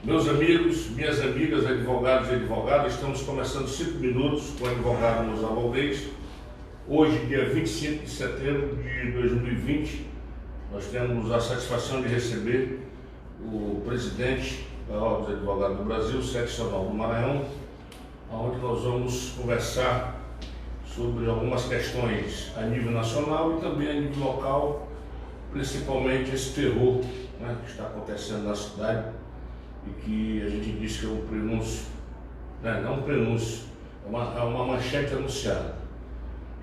Meus amigos, minhas amigas, advogados e advogadas, estamos começando 5 minutos com o advogado Mozart Valdez. Hoje, dia 25 de setembro de 2020, nós temos a satisfação de receber o presidente da Ordem dos Advogados do Brasil, seccional do Maranhão, onde nós vamos conversar sobre algumas questões a nível nacional e também a nível local, principalmente esse terror, né, que está acontecendo na cidade e que a gente diz que é um prenúncio, né, não um prenúncio, é uma manchete anunciada,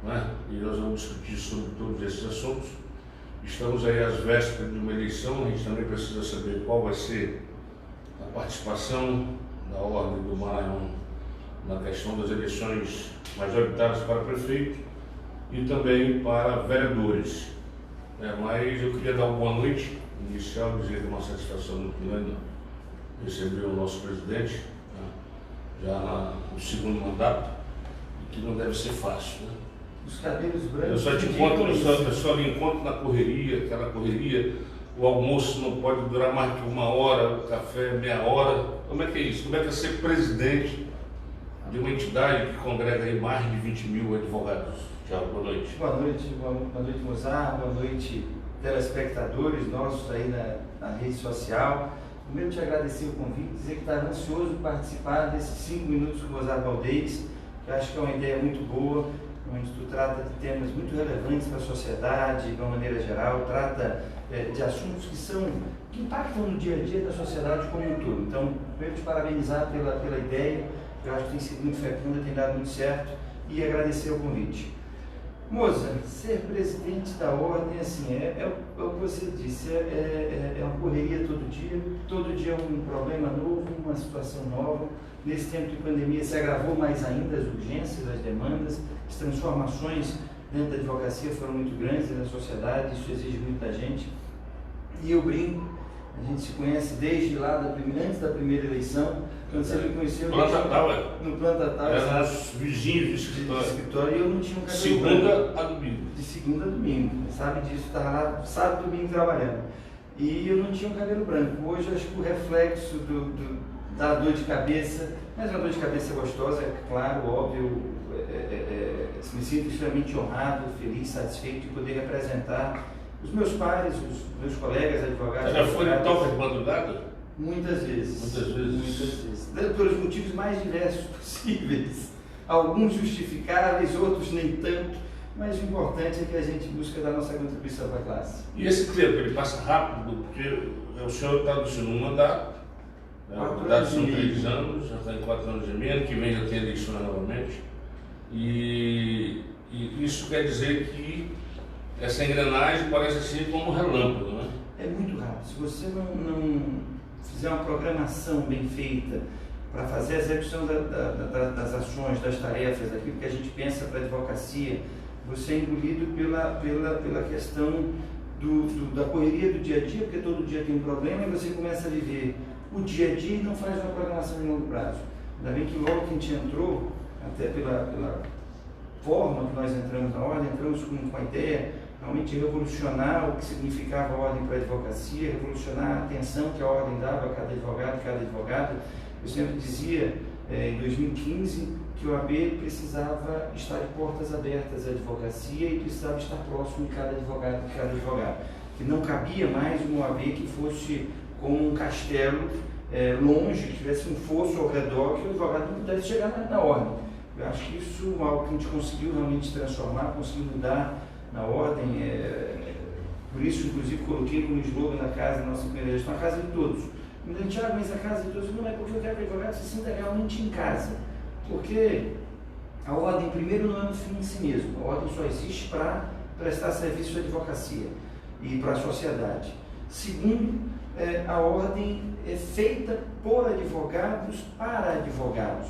né, e nós vamos discutir sobre todos esses assuntos. Estamos aí às vésperas de uma eleição, a gente também precisa saber qual vai ser a participação da Ordem do Maranhão na questão das eleições majoritárias para prefeito e também para vereadores. Mas eu queria dar uma boa noite inicial, dizer que é uma satisfação muito grande receber o nosso presidente, né, já no segundo mandato, e que não deve ser fácil. Né? Os cabelos brancos. Eu só lhe encontro na correria, aquela correria, o almoço não pode durar mais que 1 hora, o café meia hora. Como é que é isso? Como é que é ser presidente de uma entidade que congrega aí mais de 20 mil advogados? Tchau, boa noite. Boa noite, Mozart, boa noite, telespectadores nossos aí na rede social. Primeiro, te agradecer o convite, dizer que estava ansioso de participar desses 5 minutos com o Mozart Valdez, que eu acho que é uma ideia muito boa, onde tu trata de temas muito relevantes para a sociedade, de uma maneira geral, trata de assuntos que impactam no dia a dia da sociedade como um todo. Então, primeiro te parabenizar pela ideia, eu acho que tem sido muito fecunda, tem dado muito certo, e agradecer o convite. Moça, ser presidente da ordem, assim, é o que você disse, é uma correria todo dia um problema novo, uma situação nova. Nesse tempo de pandemia se agravou mais ainda as urgências, as demandas, as transformações dentro da advocacia foram muito grandes na sociedade, isso exige muito da gente. E eu brinco, a gente se conhece desde lá, antes da primeira eleição, quando você me conheceu no Planta Tal, eram os vizinhos do escritório. E eu não tinha um cabelo segunda branco. a domingo. De segunda a domingo, sabe disso, estava lá sábado e domingo trabalhando. E eu não tinha um cabelo branco. Hoje eu acho que o reflexo da dor de cabeça, mas uma dor de cabeça gostosa, é claro, óbvio, me sinto extremamente honrado, feliz, satisfeito de poder representar os meus pares, os meus colegas advogados. Você já foi no toque de madrugada? Muitas vezes. Muitas vezes. Pelos motivos mais diversos possíveis. Alguns justificáveis, outros nem tanto, mas o importante é que a gente busca dar nossa contribuição para a classe. E esse tempo, ele passa rápido, porque o senhor está no segundo mandato, né? O mandato são 3 anos, já está em 4 anos e meio, ano que vem já tem eleições novamente, e isso quer dizer que essa engrenagem parece assim como um relâmpago, não é? É muito rápido. Se você não fizer uma programação bem feita para fazer a execução das ações, das tarefas, daquilo que a gente pensa para a advocacia, você é engolido pela questão da correria do dia a dia, porque todo dia tem um problema e você começa a viver o dia a dia e não faz uma programação de longo prazo. Ainda bem que logo que a gente entrou, até pela forma que nós entramos na ordem, entramos com a ideia realmente revolucionar o que significava a ordem para a advocacia, revolucionar a atenção que a ordem dava a cada advogado e cada advogada. Eu sempre dizia, em 2015, que o AB precisava estar de portas abertas à advocacia e precisava estar próximo de cada advogado e cada advogada. Que não cabia mais um AB que fosse como um castelo longe, que tivesse um fosso ao redor, que o advogado não pudesse chegar na ordem. Eu acho que isso é algo que a gente conseguiu realmente transformar, conseguiu mudar na ordem, por isso inclusive coloquei como slogan na casa, na nossa primeira gestão, a casa de todos. Me dizem, Thiago, mas a casa de todos não é porque eu quero que o advogado se sinta realmente em casa, porque a ordem primeiro não é um fim em si mesmo, a ordem só existe para prestar serviço de advocacia e para a sociedade. Segundo, a ordem é feita por advogados para advogados,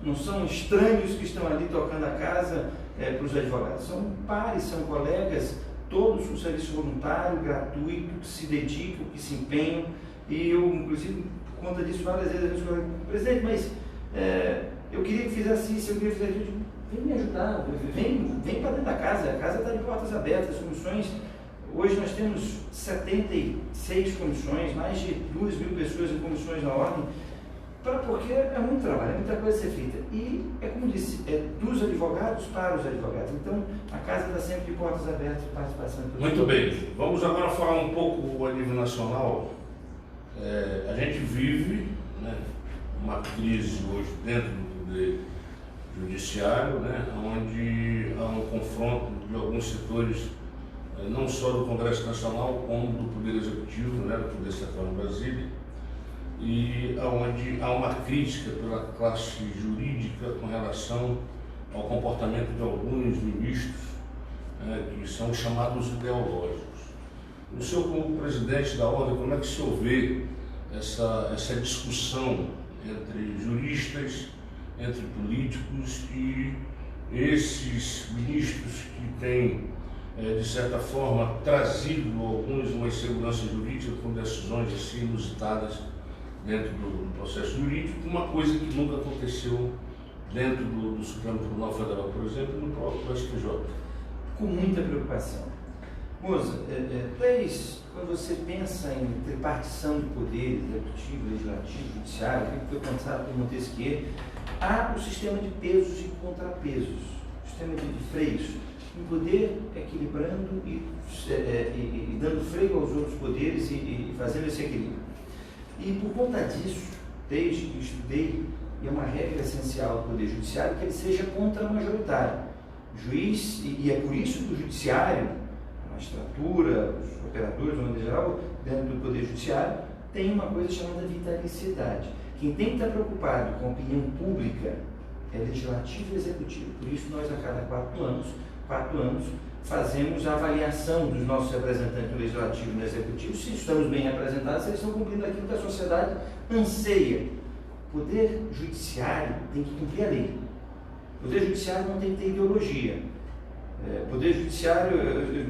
não são estranhos que estão ali tocando a casa para os advogados, são pares, são colegas, todos com serviço voluntário, gratuito, que se dedicam, que se empenham, e eu, inclusive, por conta disso, várias vezes eu falo, presidente, mas eu queria que fizesse isso, eu queria que fizesse isso, vem me ajudar, vem para dentro da casa, a casa está de portas abertas, as comissões Hoje nós temos 76 comissões, mais de 2.000 pessoas em comissões na ordem, porque é muito trabalho, é muita coisa a ser feita. E, é como disse, é dos advogados para os advogados. Então, a casa está sempre de portas abertas para participação. Muito bem. Vamos agora falar um pouco a nível nacional. A gente vive, né, uma crise hoje dentro do poder judiciário, né, onde há um confronto de alguns setores, não só do Congresso Nacional, como do Poder Executivo, né, do Poder Central em Brasília, e onde há uma crítica pela classe jurídica com relação ao comportamento de alguns ministros, que são chamados ideológicos. O senhor, como presidente da Ordem, como é que o senhor vê essa discussão entre juristas, entre políticos e esses ministros que têm, de certa forma, trazido uma insegurança jurídica com decisões assim inusitadas dentro do processo jurídico, uma coisa que nunca aconteceu dentro do Supremo Tribunal Federal, por exemplo, e no próprio STJ? Com muita preocupação. Moça, quando você pensa em tripartição de poderes, executivo, legislativo, judiciário, o que foi pensado por Montesquieu, há o sistema de pesos e contrapesos, o sistema de freios, um poder equilibrando e dando freio aos outros poderes e fazendo esse equilíbrio. E por conta disso, desde que estudei, e é uma regra essencial do Poder Judiciário, que ele seja contra-majoritário. Juiz, e é por isso que o Judiciário, a magistratura, os operadores, de maneira geral, dentro do Poder Judiciário, tem uma coisa chamada vitaliciedade. Quem tem que estar preocupado com a opinião pública é legislativo e executivo. Por isso, nós, a cada 4 anos, fazemos a avaliação dos nossos representantes no legislativo e no executivo, se estamos bem representados, se eles estão cumprindo aquilo que a sociedade anseia. O Poder Judiciário tem que cumprir a lei. O Poder Judiciário não tem que ter ideologia. O Poder Judiciário, eu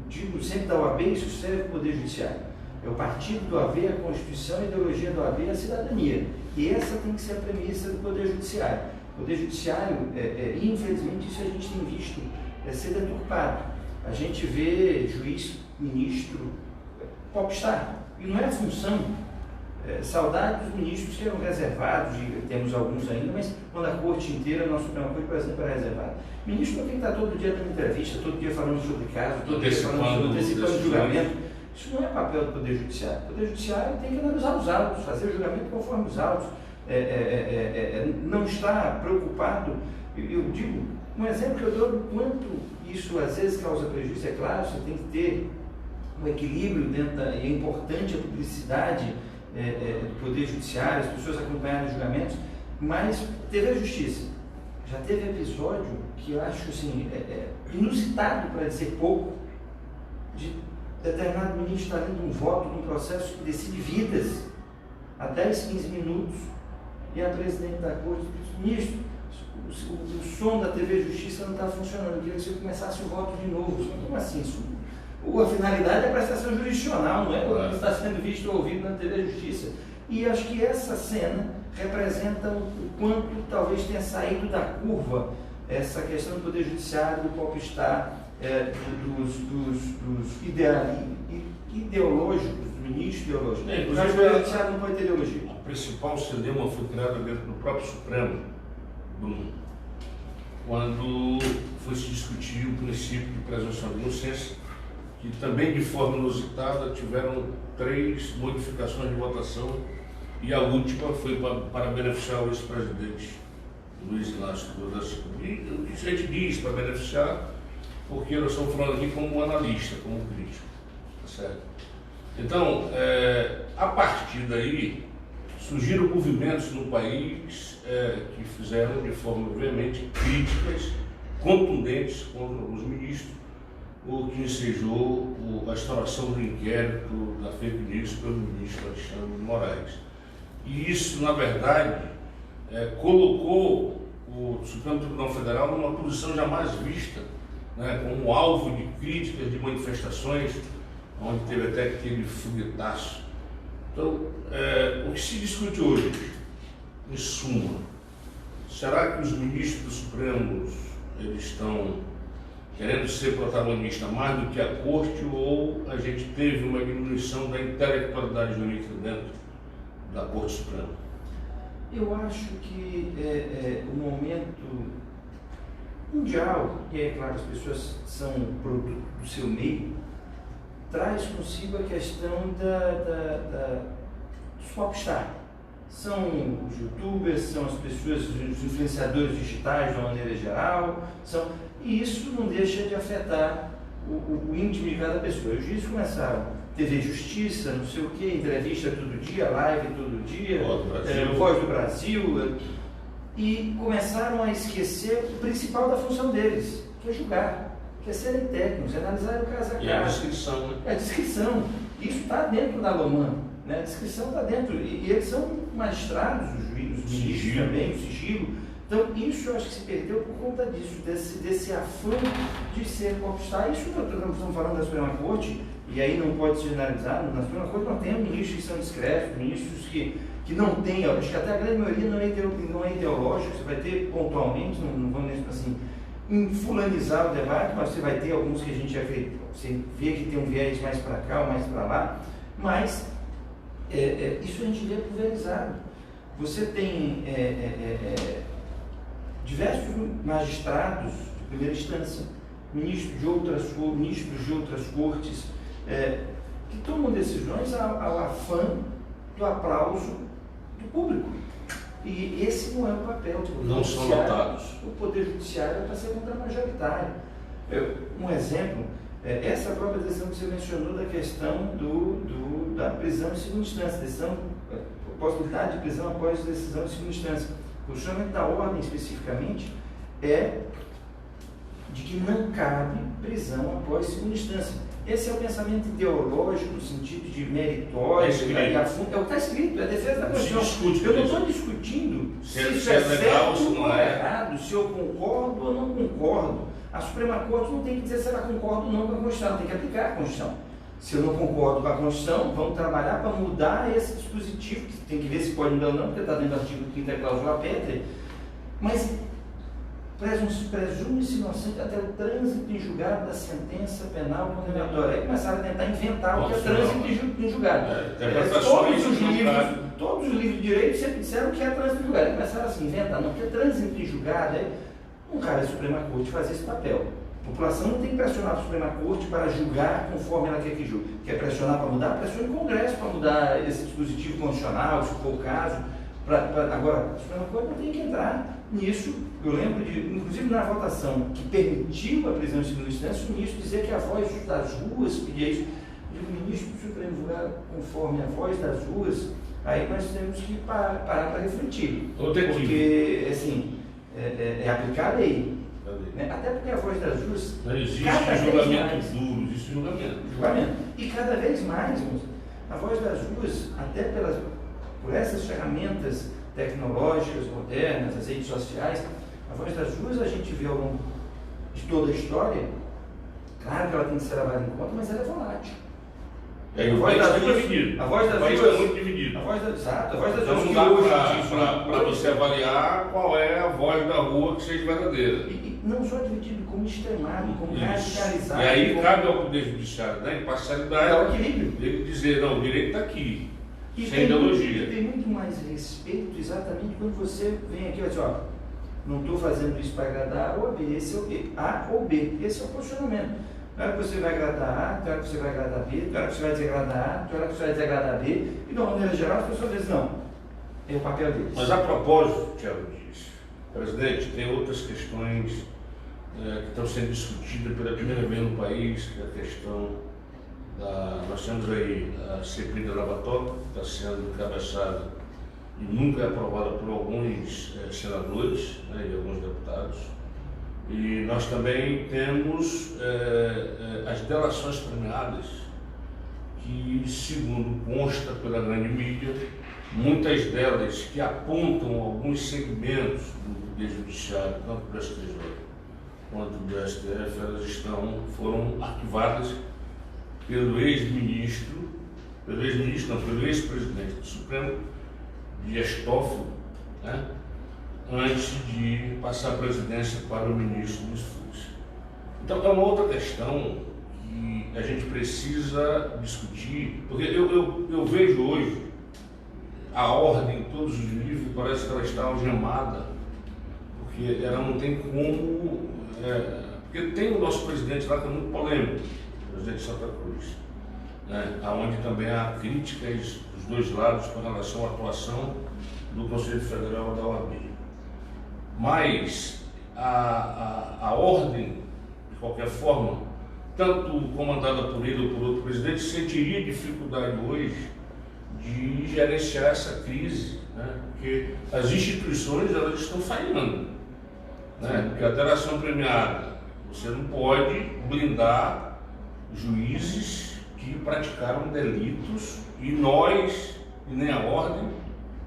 digo sempre da OAB, isso serve para o Poder Judiciário. É o partido do OAB, a Constituição, a ideologia do OAB, a cidadania. E essa tem que ser a premissa do Poder Judiciário. O Poder Judiciário, infelizmente, isso a gente tem visto ser deturpado. A gente vê juiz, ministro, popstar. E não é função. Saudade dos ministros que eram reservados, e temos alguns ainda, mas quando a corte inteira, nosso Supremo Corte, por exemplo, era reservado. O ministro não tem que estar todo dia dando entrevista, todo dia falando sobre caso, todo dia falando antecipando julgamento. Isso não é papel do Poder Judiciário. O Poder Judiciário tem que analisar os autos, fazer o julgamento conforme os autos. Não está preocupado. Eu digo, um exemplo que eu dou do quanto isso às vezes causa prejuízo, é claro, você tem que ter um equilíbrio dentro e é importante a publicidade do Poder Judiciário, as pessoas acompanharem os julgamentos, mas teve a Justiça. Já teve episódio que eu acho assim, inusitado, para dizer pouco, de determinado ministro estar lendo um voto de um processo que decide vidas há 10, 15 minutos, e a presidente da corte disse: ministro, o som da TV Justiça não está funcionando, eu queria que você começasse o voto de novo. Como assim? A finalidade é a prestação jurisdicional, não é o que está sendo visto ou ouvido na TV Justiça. E acho que essa cena representa o quanto talvez tenha saído da curva essa questão do Poder Judiciário, do popstar, dos ideológicos, do ministro ideológico. Mas o Poder Judiciário não pode ter ideologia. A principal cinema foi criada dentro do próprio Supremo, quando foi se discutir o princípio de presunção de inocência, que também de forma inusitada tiveram 3 modificações de votação, e a última foi para beneficiar o ex-presidente Luiz Inácio Lula da Silva. E isso a gente diz para beneficiar, porque nós estamos falando aqui como analista, como crítico, tá certo? Então, a partir daí, surgiram movimentos no país que fizeram de forma, obviamente, críticas contundentes contra alguns ministros, o que ensejou a instauração do inquérito da fake news pelo ministro Alexandre de Moraes. E isso, na verdade, colocou o Supremo Tribunal Federal numa posição jamais vista, né, como alvo de críticas, de manifestações, onde teve até aquele foguetaço. Então, o que se discute hoje, em suma, será que os ministros supremos eles estão querendo ser protagonista mais do que a corte, ou a gente teve uma diminuição da intelectualidade jurídica dentro da Corte Suprema? Eu acho que o momento mundial, e é claro, as pessoas são produto do seu meio, traz consigo a questão dos popstars. São os youtubers, são as pessoas, os influenciadores digitais de uma maneira geral, e isso não deixa de afetar o íntimo de cada pessoa. Os juízes começaram TV Justiça, não sei o que, entrevista todo dia, live todo dia, Voz do Brasil, e começaram a esquecer o principal da função deles, que é julgar, que é serem técnicos, analisar o caso a caso. E a descrição, né? É a descrição. Isso está dentro da LOMAN, né? A descrição está dentro, e eles são magistrados, os juízes, os ministros também, o sigilo. Então, isso eu acho que se perdeu por conta disso, desse afã de ser popstar. Isso nós estamos falando da Suprema Corte, e aí não pode ser generalizado. Na Suprema Corte nós temos ministros que são discretos, ministros que não têm, acho que até a grande maioria não é ideológico, você vai ter pontualmente, não vamos assim, infulanizar o debate, mas você vai ter alguns que a gente você vê que tem um viés mais para cá ou mais para lá, mas isso a gente vê pulverizado. Você tem diversos magistrados de primeira instância, ministros de outras cortes, que tomam decisões ao afã do aplauso do público. E esse não é o papel do Poder Judiciário. Não são notados. O Poder Judiciário é para ser contramajoritário. Um exemplo, essa própria decisão que você mencionou da questão da prisão em segunda instância, possibilidade de prisão após decisão em segunda instância. O funcionamento da ordem, especificamente, é de que não cabe prisão após segunda instância. Esse é o pensamento ideológico, no sentido de meritório, é o que está escrito, é a defesa da Constituição. Eu não estou discutindo se isso é certo ou errado, se eu concordo ou não concordo. A Suprema Corte não tem que dizer se ela concorda ou não com a Constituição, tem que aplicar a Constituição. Se eu não concordo com a Constituição, vamos trabalhar para mudar esse dispositivo, que tem que ver se pode mudar ou não, porque está dentro do artigo 30 da cláusula pétrea, mas presume-se inocente até o trânsito em julgado da sentença penal condenatória. Aí começaram a tentar inventar o que é trânsito em julgado. Todos os livros de direito sempre disseram que é trânsito em julgado. Aí começaram assim, inventar, não, porque é trânsito em julgado. Aí não cabe à Suprema Corte fazer esse papel. A população não tem que pressionar a Suprema Corte para julgar conforme ela quer que julgue. Quer pressionar para mudar? Pressione o Congresso para mudar esse dispositivo constitucional, se for o caso. Agora, a Suprema Corte não tem que entrar nisso. Eu lembro inclusive na votação que permitiu a prisão em segunda instância, o ministro dizer que a voz das ruas pedia isso. E o ministro do Supremo julgar conforme a voz das ruas, aí nós temos que parar para refletir. Porque, assim, é aplicar a lei. Né? Até porque a voz das ruas. Não existe julgamento duro, existe julgamento. E cada vez mais, a voz das ruas, até por essas ferramentas tecnológicas modernas, as redes sociais, a voz das ruas a gente vê ao longo de toda a história, claro que ela tem que ser levada em conta, mas ela é volátil. O país está dividido. A voz das ruas está muito dividido. Exato, a voz das ruas. Então não dá para você avaliar qual é a voz da rua que seja verdadeira. E não só dividido, como extremado, como radicalizado. E aí cabe ao Poder Judiciário da imparcialidade, ao equilíbrio. Ele dizer, não, o direito está aqui. E sem ideologia. Tem muito mais respeito exatamente quando você vem aqui e diz, ó, não estou fazendo isso para agradar A ou B, esse é o B, A ou B, esse é o posicionamento. Não é que você vai agradar A, não é que você vai agradar B, não é que você vai desagradar A, não é que você vai desagradar B, e de uma maneira geral as pessoas dizem, não, é o papel deles. Mas a propósito, Tiago disse, presidente, tem outras questões que estão sendo discutidas pela primeira vez no país, que é a questão nós temos aí a CPI da Lava Toga, que está sendo encabeçada e nunca é aprovada por alguns senadores, né, e alguns deputados. E nós também temos as delações premiadas, que, segundo consta pela grande mídia, muitas delas que apontam alguns segmentos do Poder Judiciário, tanto do STJ quanto do STF, elas foram arquivadas pelo ex-ministro, pelo ex-presidente do Supremo, Dias Toffoli, né, antes de passar a presidência para o ministro dos FUS. Então, é uma outra questão que a gente precisa discutir, porque eu vejo hoje a ordem em todos os níveis, parece que ela está algemada, porque ela não tem como... porque tem o nosso presidente lá que é muito polêmico, o presidente Santa Cruz, né, onde também há críticas dos dois lados com relação à atuação do Conselho Federal da OAB. Mas a ordem, de qualquer forma, tanto comandada por ele ou por outro presidente, sentiria dificuldade hoje de gerenciar essa crise, né? Porque as instituições elas estão falhando, né? Porque a delação premiada, você não pode blindar juízes que praticaram delitos e nós, e nem a ordem,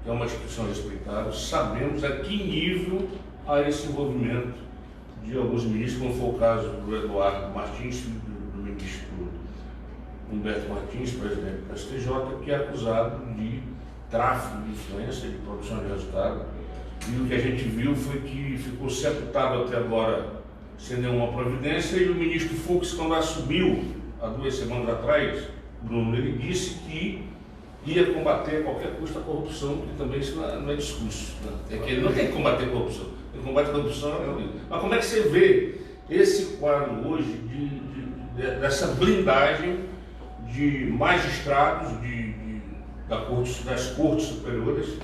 que é uma instituição respeitada, sabemos a que nível há esse envolvimento de alguns ministros, como foi o caso do Eduardo Martins, filho do ministro Humberto Martins, presidente do STJ, que é acusado de tráfico de influência, de produção de resultado. E o que a gente viu foi que ficou sepultado até agora sem nenhuma providência, e o ministro Fux, quando assumiu há 2 semanas atrás, Bruno, ele disse que ia combater a qualquer custo a corrupção, que também isso não é discurso. Né? É que ele não tem que combater a corrupção. Ele combate a corrupção. Mas como é que você vê esse quadro hoje dessa blindagem de magistrados das cortes superiores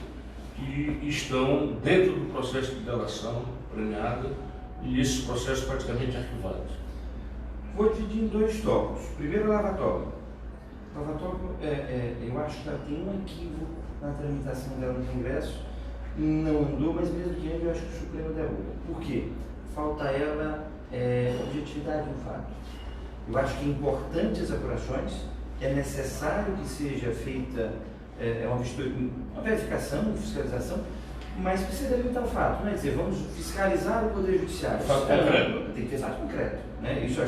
que estão dentro do processo de delação premiada e esses processos praticamente arquivados? Vou dividir em 2 tópicos. Primeiro, o lavatório. O lavatório, eu acho que ela tem um equívoco na tramitação dela no Congresso. Não andou, mas mesmo que eu acho que o Supremo derruba. Por quê? Falta a ela objetividade no fato. Eu acho que é importante as apurações, é necessário que seja feita uma verificação, uma fiscalização, mas precisa delimitar o fato, não é dizer, vamos fiscalizar o Poder Judiciário. Fato concreto. Tem que ter fato concreto. Né? Isso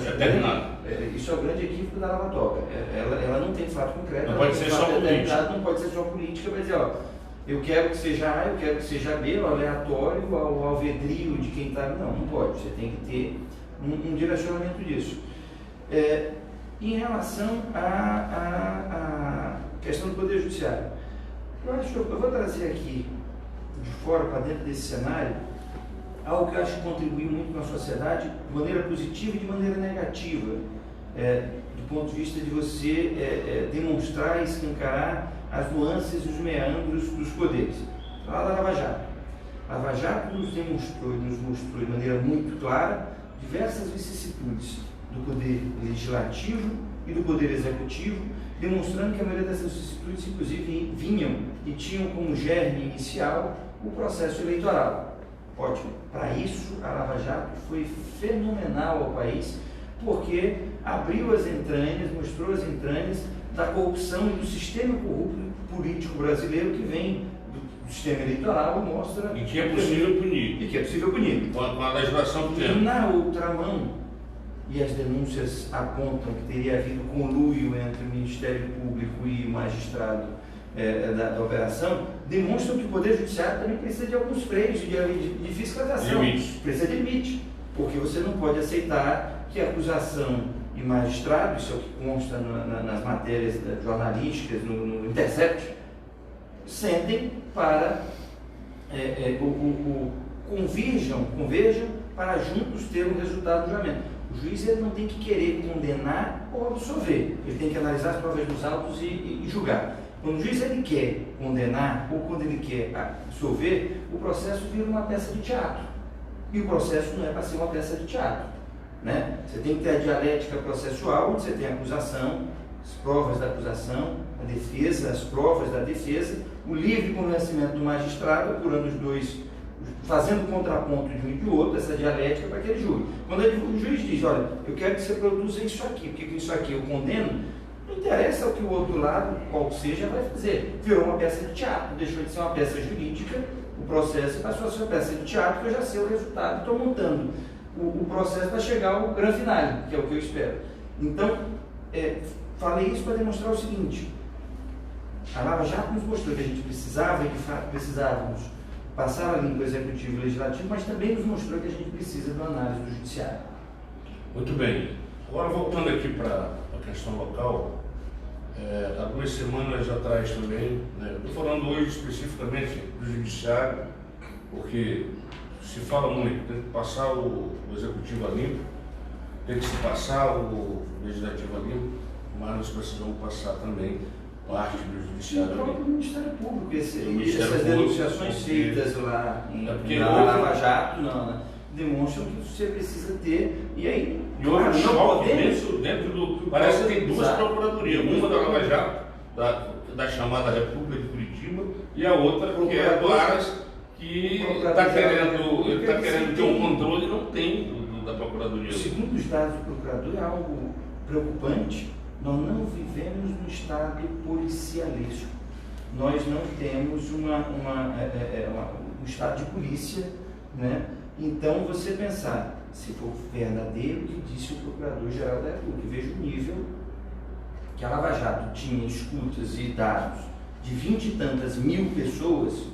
é o grande equívoco da lavatória. Ela não tem fato concreto. Não pode ser só política. Não pode ser só política, mas dizer, eu quero que seja A, eu quero que seja B, o aleatório, o alvedrio de quem está... Não pode. Você tem que ter um direcionamento disso. Em relação à questão do Poder Judiciário, eu vou trazer aqui, de fora para dentro desse cenário, algo que eu acho que contribuiu muito na sociedade de maneira positiva e de maneira negativa, do ponto de vista de você demonstrar e escancarar as nuances e os meandros dos poderes. Lá da Lava Jato. A Lava Jato nos mostrou de maneira muito clara diversas vicissitudes do Poder Legislativo e do Poder Executivo, demonstrando que a maioria dessas vicissitudes, inclusive, vinham e tinham como germe inicial o processo eleitoral. Ótimo. Para isso, a Lava Jato foi fenomenal ao país, porque abriu as entranhas, mostrou as entranhas da corrupção e do sistema corrupto político brasileiro que vem do sistema eleitoral e mostra... E que é possível punir. E que é possível punir. Com a legislação que tem. Na outra mão, e as denúncias apontam que teria havido conluio entre o Ministério Público e o magistrado da operação, demonstram que o Poder Judiciário também precisa de alguns freios de fiscalização. Limite. Precisa de limite, porque você não pode aceitar que a acusação e magistrado, isso é o que consta nas matérias jornalísticas, no Intercept, sentem para converjam para juntos ter um resultado do julgamento. O juiz ele não tem que querer condenar ou absolver, ele tem que analisar as provas dos autos e julgar. Quando o juiz ele quer condenar ou quando ele quer absolver, o processo vira uma peça de teatro. E o processo não é para ser uma peça de teatro. Né? Você tem que ter a dialética processual, onde você tem a acusação, as provas da acusação, a defesa, as provas da defesa, o livre convencimento do magistrado, apurando os dois, fazendo contraponto de um e do outro, essa dialética para que ele julgue. Quando o juiz diz, olha, eu quero que você produza isso aqui, porque isso aqui eu condeno, não interessa o que o outro lado, qual seja, vai fazer. Virou uma peça de teatro, deixou de ser uma peça jurídica, o processo passou a ser uma peça de teatro, que eu já sei o resultado, estou montando o processo para chegar ao grande final, que é o que eu espero. Então, falei isso para demonstrar o seguinte, a Lava Jato nos mostrou que a gente precisava, e de fato precisávamos, passar a limpo executivo e legislativo, mas também nos mostrou que a gente precisa de uma análise do judiciário. Muito bem. Agora, voltando aqui para a questão local, há 2 semanas atrás também, né, estou falando hoje especificamente do judiciário, porque se fala muito, tem que passar o executivo a limpo, tem que se passar o legislativo a limpo, mas nós precisamos passar também parte do judiciário a O próprio limpo. Ministério Público, Ministério essas Público, denunciações porque- feitas lá na hoje- Lava Jato demonstram que você precisa ter, e aí E houve um não choque podemos. dentro do. Parece que tem 2 Exato. procuradorias, uma da Lava Jato, da chamada República de Curitiba, e a outra que é do Aras, que está querendo ter um controle e não tem da Procuradoria. Segundo os dados do procurador, é algo preocupante. Nós não vivemos num estado policialesco. Nós não temos um estado de polícia, né? Então, você pensar, se for verdadeiro o que disse o Procurador-Geral da República, veja o nível que a Lava Jato tinha escutas e dados de 20 e tantas mil pessoas,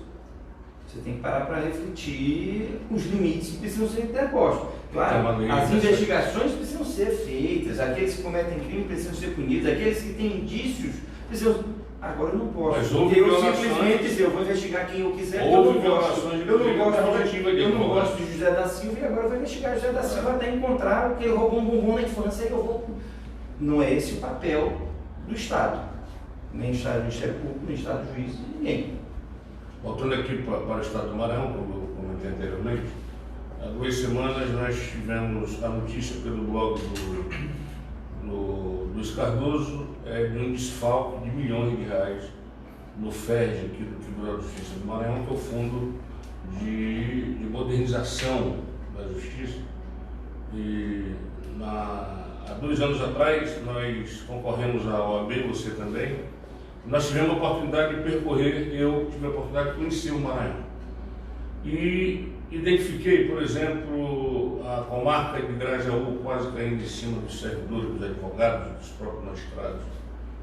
você tem que parar para refletir os limites que precisam ser interpostos. Claro, as investigações precisam ser feitas, aqueles que cometem crime precisam ser punidos, aqueles que têm indícios precisam... Agora eu não posso, Mas houve porque eu violações- simplesmente dizer, eu vou investigar quem eu quiser, Houve eu violações de não gosto, prerrogativa de eu não advogado. gosto de José da Silva e agora eu vou investigar José da Silva até encontrar o que ele roubou um bombom na infância e eu vou... Não é esse o papel do Estado, nem o Estado do Ministério Público, nem o Estado do Juiz, ninguém. Voltando aqui para o Estado do Maranhão, como eu comentei anteriormente, há 2 semanas nós tivemos a notícia pelo blog do Luiz Cardoso de um desfalque de milhões de reais no FED, aqui do Tribunal de Justiça do Maranhão, que é o Fundo de Modernização da Justiça. E há 2 anos atrás nós concorremos à OAB, você também. Nós tivemos a oportunidade de percorrer, eu tive a oportunidade de conhecer o Maranhão. E identifiquei, por exemplo, a comarca de Grajaú quase caindo em cima dos servidores, dos advogados, dos próprios magistrados,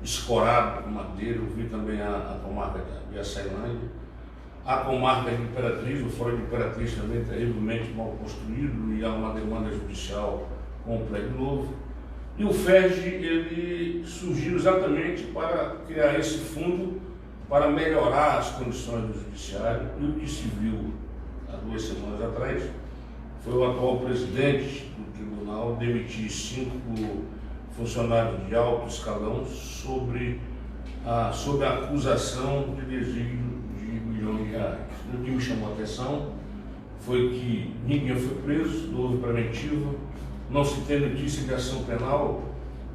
escorado com madeira. Eu vi também a comarca de Açailândia, a comarca de Imperatriz, o Fórum de Imperatriz também terrivelmente mal construído e há uma demanda judicial com um prédio novo. E o FERJ, ele surgiu exatamente para criar esse fundo para melhorar as condições do judiciário. E o que se viu há 2 semanas atrás foi o atual presidente do tribunal demitir 5 funcionários de alto escalão sob a acusação de desvio de milhões de reais. O que me chamou a atenção foi que ninguém foi preso, não houve preventiva, não se tem notícia de ação penal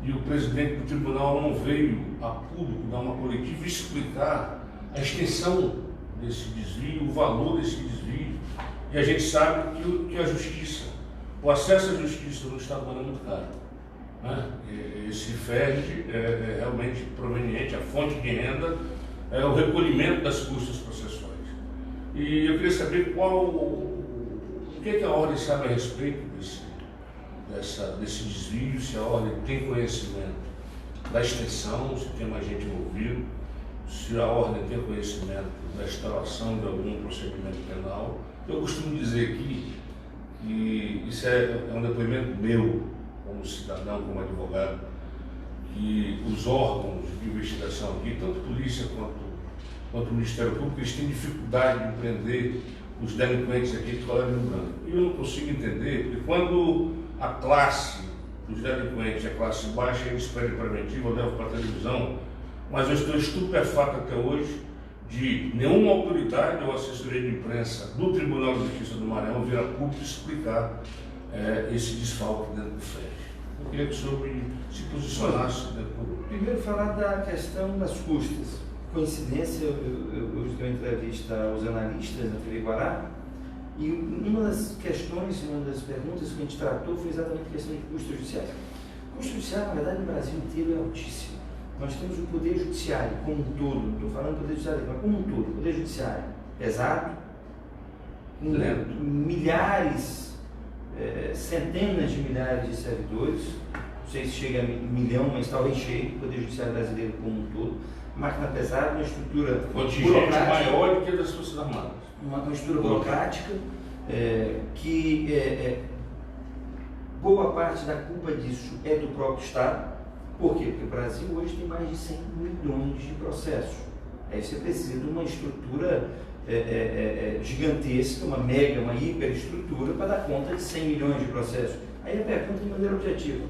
e o presidente do tribunal não veio a público dar uma coletiva explicar a extensão desse desvio, o valor desse desvio. E a gente sabe que a justiça, o acesso à justiça no Estado do Maranhão é muito caro, né? Esse FERJ é realmente proveniente, a fonte de renda é o recolhimento das custas processuais. E eu queria saber o que a ordem sabe a respeito desse desvio, se a ordem tem conhecimento da extensão, se tem mais gente envolvida, se a ordem tem conhecimento da instalação de algum procedimento penal. Eu costumo dizer aqui que isso é um depoimento meu, como cidadão, como advogado, que os órgãos de investigação aqui, tanto polícia quanto o Ministério Público, eles têm dificuldade de prender os delinquentes aqui de colégio branco. E eu não consigo entender, porque quando a classe dos delinquentes, a classe baixa, eles pedem preventiva, eu levo para a televisão, mas eu estou estupefato até hoje de nenhuma autoridade ou assessoria de imprensa do Tribunal de Justiça do Maranhão vir a público explicar esse desfalque dentro do FERJ. Eu queria que o senhor se posicionasse dentro do... Primeiro, falar da questão das custas. Coincidência, eu dei uma entrevista aos analistas da TV Guará e uma das questões, uma das perguntas que a gente tratou foi exatamente a questão de custos judiciais. O custo judiciário, na verdade, no Brasil inteiro é altíssimo. Nós temos o Poder Judiciário como um todo, não estou falando do Poder Judiciário, mas como um todo, o Poder Judiciário pesado, com milhares, centenas de milhares de servidores, não sei se chega a 1 milhão, mas talvez chegue, o Poder Judiciário brasileiro como um todo, máquina pesada, uma estrutura burocrática maior do que a das Forças Armadas. Uma estrutura burocrática que boa parte da culpa disso é do próprio Estado. Por quê? Porque o Brasil hoje tem mais de 100 milhões de processos. Aí você precisa de uma estrutura gigantesca, uma mega, uma hiperestrutura para dar conta de 100 milhões de processos. Aí a pergunta de maneira objetiva: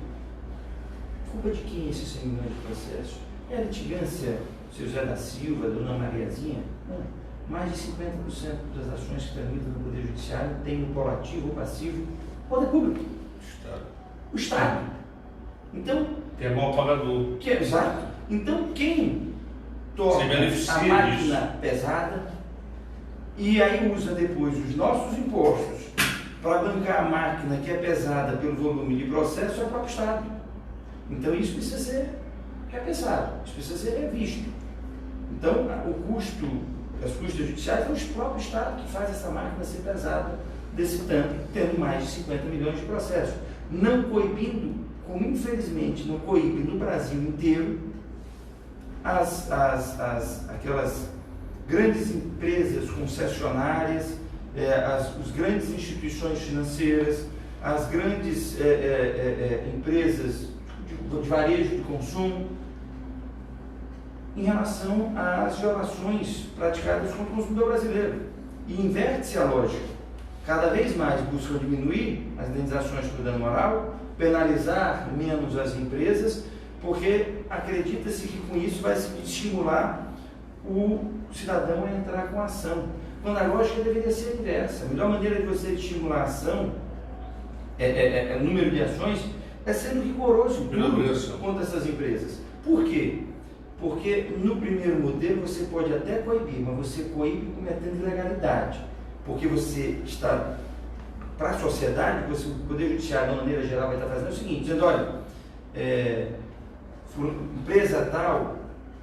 culpa de quem esses 100 milhões de processos? É a litigância, seu José da Silva, dona Mariazinha? Não. Mais de 50% das ações que tramitam no Poder Judiciário tem no polo ativo ou passivo o poder público. O Estado. Então, que é mal pagador. Exato. Então, quem toca a máquina pesada e aí usa depois os nossos impostos para bancar a máquina que é pesada pelo volume de processo é o próprio Estado. Então, isso precisa ser repensado, isso precisa ser revisto. Então, o custo, as custas judiciais, é o próprio Estado que faz essa máquina ser pesada desse tanto, tendo mais de 50 milhões de processos. Não coibindo, como infelizmente não coíbe no Brasil inteiro, aquelas grandes empresas concessionárias, as grandes instituições financeiras, as grandes empresas de varejo de consumo, em relação às violações praticadas contra o consumidor brasileiro. E inverte-se a lógica. Cada vez mais buscam diminuir as indenizações por dano moral, penalizar menos as empresas, porque acredita-se que com isso vai se estimular o cidadão a entrar com a ação. Quando a lógica deveria ser a inversa. A melhor maneira de você estimular a ação, o número de ações, é sendo rigoroso contra essas empresas. Por quê? Porque no primeiro modelo você pode até coibir, mas você coíbe cometendo ilegalidade. Porque você está, para a sociedade, o Poder Judiciário, de uma maneira geral, vai estar fazendo o seguinte, dizendo: olha, empresa tal,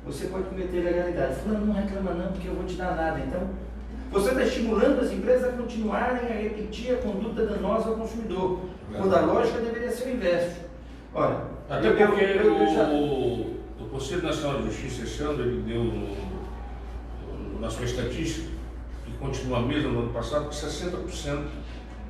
você pode cometer ilegalidade. Fulano, não reclama não, porque eu vou te dar nada. Então, você está estimulando as empresas a continuarem a repetir a conduta danosa ao consumidor, quando a lógica deveria ser o inverso. Olha, até porque o Conselho Nacional de Justiça, esse ano, ele deu na sua estatística, que continua a mesma no ano passado, que 60%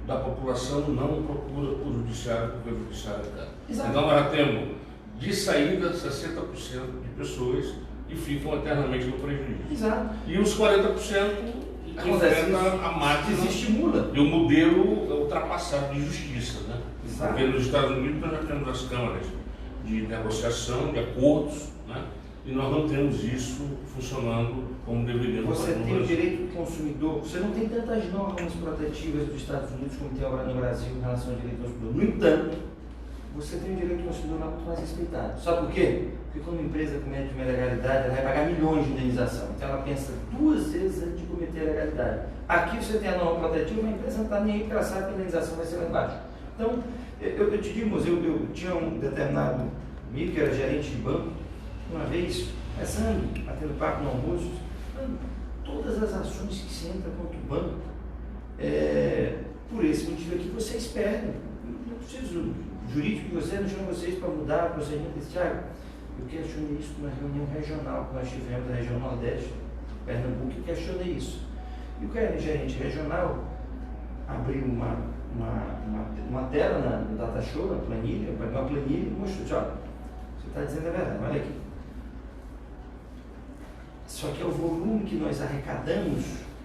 da população não procura o judiciário, porque o judiciário é caro. Então nós já temos de saída 60% de pessoas que ficam eternamente no prejuízo. Exato. E os 40% que enfrentam a máquina desestimula. E o modelo ultrapassado de justiça, né? Exato. Porque nos Estados Unidos nós já temos as câmaras de negociação, de acordos, né? E nós não temos isso funcionando como deveria. Você tem o direito do consumidor, você não tem tantas normas protetivas dos Estados Unidos como tem agora no Brasil em relação ao direito do consumidor. No entanto, você tem o direito do consumidor lá muito mais respeitado. Sabe por quê? Porque quando uma empresa comete uma ilegalidade, ela vai pagar milhões de indenização. Então ela pensa 2 vezes antes de cometer a ilegalidade. Aqui você tem a norma protetiva, mas a empresa não está nem aí porque ela sabe que a indenização vai ser lá embaixo. Então, eu te digo, eu tinha um determinado amigo que era gerente de banco, uma vez, pensando, batendo papo no almoço, todas as ações que se entra contra o banco, por esse motivo aqui, vocês perdem. Não preciso, o jurídico de vocês não chama vocês para mudar o procedimento desse Thiago. Eu questionei isso numa reunião regional que nós tivemos na região Nordeste, Pernambuco, e questionei isso. E o gerente regional abriu uma tela no Data Show, uma planilha e mostrou: olha, você está dizendo a verdade, olha aqui. Só que é o volume que nós arrecadamos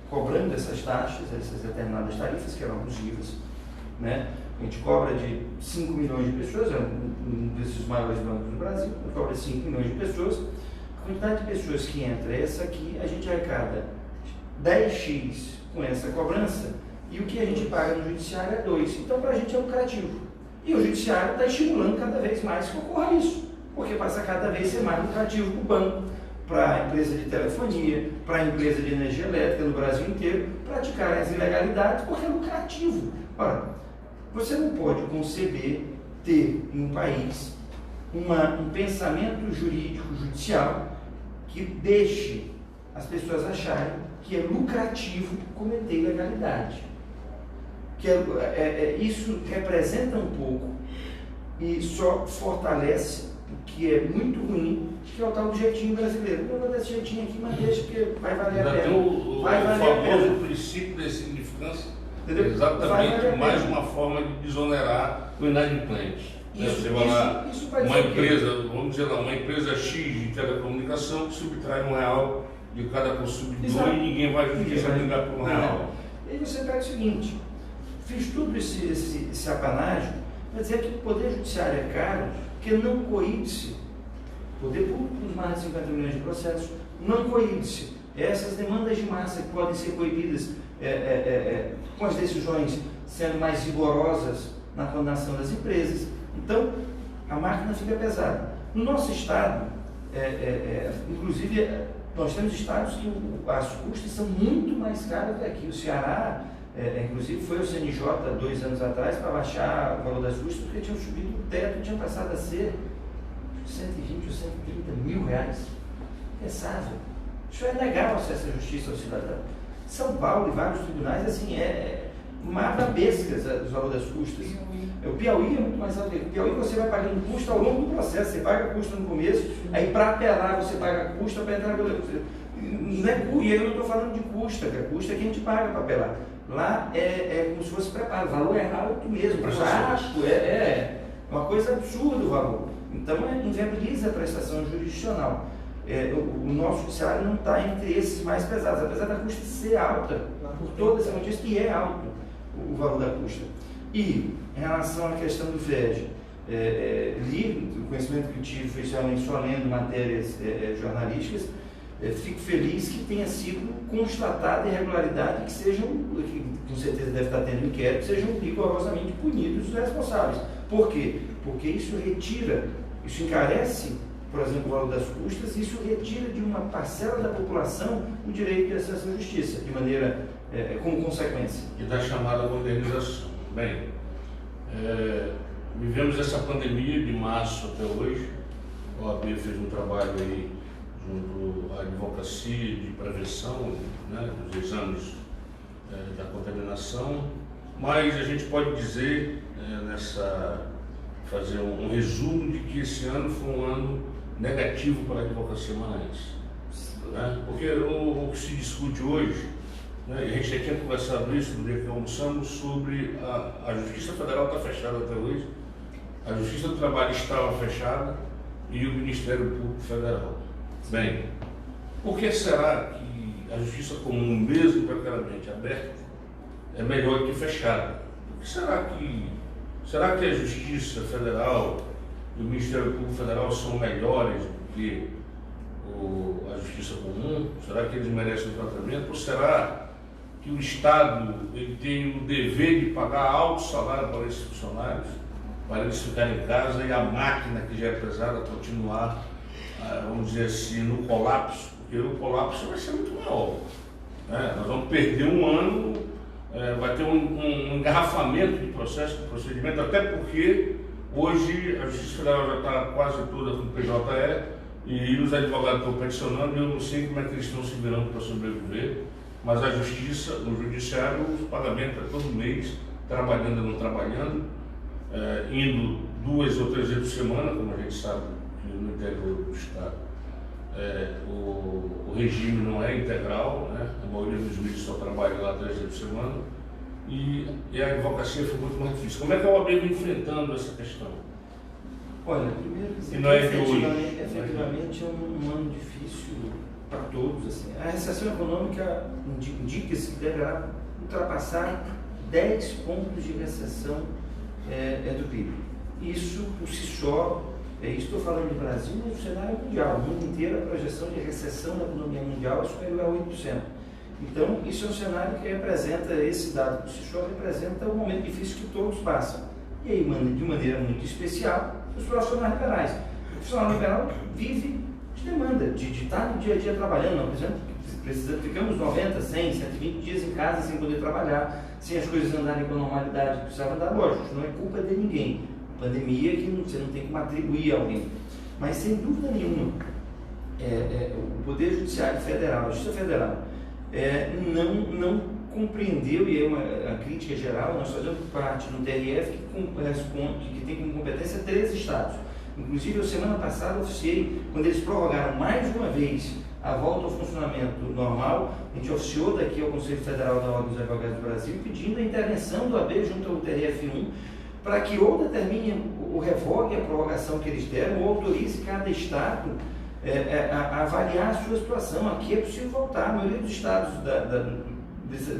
cobrando essas taxas, essas determinadas tarifas que eram abusivas, né? A gente cobra de 5 milhões de pessoas, é um desses maiores bancos do Brasil, a gente cobra 5 milhões de pessoas. A quantidade de pessoas que entra é essa aqui, a gente arrecada 10x com essa cobrança, e o que a gente paga no judiciário é 2. Então, para a gente é lucrativo. E o judiciário está estimulando cada vez mais que ocorra isso, porque passa cada vez ser mais lucrativo para o banco, para a empresa de telefonia, para a empresa de energia elétrica no Brasil inteiro, praticarem as ilegalidades, porque é lucrativo. Ora, você não pode conceber ter em um país um pensamento jurídico, judicial, que deixe as pessoas acharem que é lucrativo cometer ilegalidade. Isso representa um pouco e só fortalece o que é muito ruim, que é o tal do jeitinho brasileiro. Eu vou dar esse jeitinho aqui, mas deixa, porque vai valer a pena. O famoso princípio da insignificância Entendeu? Exatamente, mais uma forma de desonerar o inadimplente. Você vai lá, uma empresa, vamos dizer lá, uma empresa X de telecomunicação que subtrai R$1 de cada consumidor e ninguém vai brigar por R$1. E aí você pega o seguinte, fiz tudo esse apanágio para dizer que o Poder Judiciário é caro, porque não coíbe-se, o Poder Público com mais de 50 milhões de processos, não coíbe-se essas demandas de massa que podem ser coibidas com as decisões sendo mais rigorosas na condenação das empresas. Então, a máquina fica pesada. No nosso estado, inclusive, nós temos estados que as custas são muito mais caras que aqui. O Ceará, inclusive, foi ao CNJ 2 anos atrás para baixar o valor das custas, porque tinham subido o teto e tinham passado a ser 120 ou 130 mil reais. Pensável. Isso é legal acesso à justiça ao cidadão. São Paulo e vários tribunais, assim, mata-bescas os valores das custas. O Piauí é muito mais alto. O Piauí você vai pagando custo ao longo do processo. Você paga custo no começo, aí para apelar você paga custo, para entrar não é, e aí eu não estou falando de custa, que a custa é que a gente paga para apelar. Lá é como se fosse preparo, o valor é alto mesmo, é uma coisa absurda o valor. Então inviabiliza a prestação jurisdicional. O nosso judiciário não está entre esses mais pesados, apesar da custa ser alta, por toda essa notícia que é alto o valor da custa. E em relação à questão do FED, li, o conhecimento que eu tive foi só lendo matérias jornalísticas, fico feliz que tenha sido constatada irregularidade que com certeza deve estar tendo inquérito, sejam rigorosamente punidos os responsáveis. Por quê? Porque isso encarece, por exemplo, o valor das custas, e isso retira de uma parcela da população o direito de acesso à justiça, de maneira, como consequência. E da chamada modernização. Bem, vivemos essa pandemia de março até hoje. A OAB fez um trabalho aí junto à advocacia de prevenção, né, dos exames da contaminação, mas a gente pode dizer, fazer um resumo de que esse ano foi um ano negativo para a advocacia maranhense, né? Porque o que se discute hoje, né, e a gente tinha conversado isso no dia que almoçamos, sobre a Justiça Federal está fechada até hoje, a Justiça do Trabalho estava fechada e o Ministério Público Federal. Bem, por que será que a Justiça Comum, mesmo precariamente aberta, é melhor que fechada? Por que será que a Justiça Federal e o Ministério Público Federal são melhores do que a Justiça Comum? Será que eles merecem o tratamento? Ou será que o Estado ele tem o dever de pagar alto salário para esses funcionários, para eles ficarem em casa e a máquina que já é pesada continuar, vamos dizer assim, no colapso? Porque o colapso vai ser muito maior, né? Nós vamos perder um ano, vai ter um engarrafamento de processo, de procedimento, até porque hoje a Justiça Federal já está quase toda com o PJE e os advogados estão peticionando, e eu não sei como é que eles estão se virando para sobreviver, mas a Justiça, o Judiciário, os pagamentos é todo mês, trabalhando ou não trabalhando, indo 2 ou 3 vezes por semana, como a gente sabe que no interior do Estado o regime não é integral, né? A maioria dos juízes só trabalha lá 3 vezes por semana, e a advocacia foi muito mais difícil. Como é que a OAB vem enfrentando essa questão? Olha, primeiro que efetivamente é um ano difícil para todos. Assim. A recessão econômica indica-se que deverá ultrapassar 10 pontos de recessão do PIB. Isso por si só, estou falando de Brasil, mas o cenário mundial, o mundo inteiro, a projeção de recessão da economia mundial é superior a 8%. Então, isso é um cenário que representa, esse dado por si só representa um momento difícil que todos passam. E aí, de maneira muito especial, os profissionais liberais. O profissional liberal vive de demanda, de estar no dia a dia trabalhando. Não, por exemplo, ficamos 90, 100, 120 dias em casa sem poder trabalhar, sem as coisas andarem com a normalidade que precisava andar. Lógico, isso não é culpa de ninguém. Pandemia que você não tem como atribuir a alguém. Mas, sem dúvida nenhuma, o Poder Judiciário Federal, a Justiça Federal, não compreendeu, e é uma crítica geral, nós fazemos parte do TRF que tem como competência 13 estados. Inclusive, eu semana passada oficiei, quando eles prorrogaram mais uma vez a volta ao funcionamento normal. A gente oficiou daqui ao Conselho Federal da Ordem dos Advogados do Brasil pedindo a intervenção do AB junto ao TRF1 para que ou determine ou revogue a prorrogação que eles deram ou autorize cada estado a avaliar a sua situação. Aqui é possível voltar. A maioria dos estados,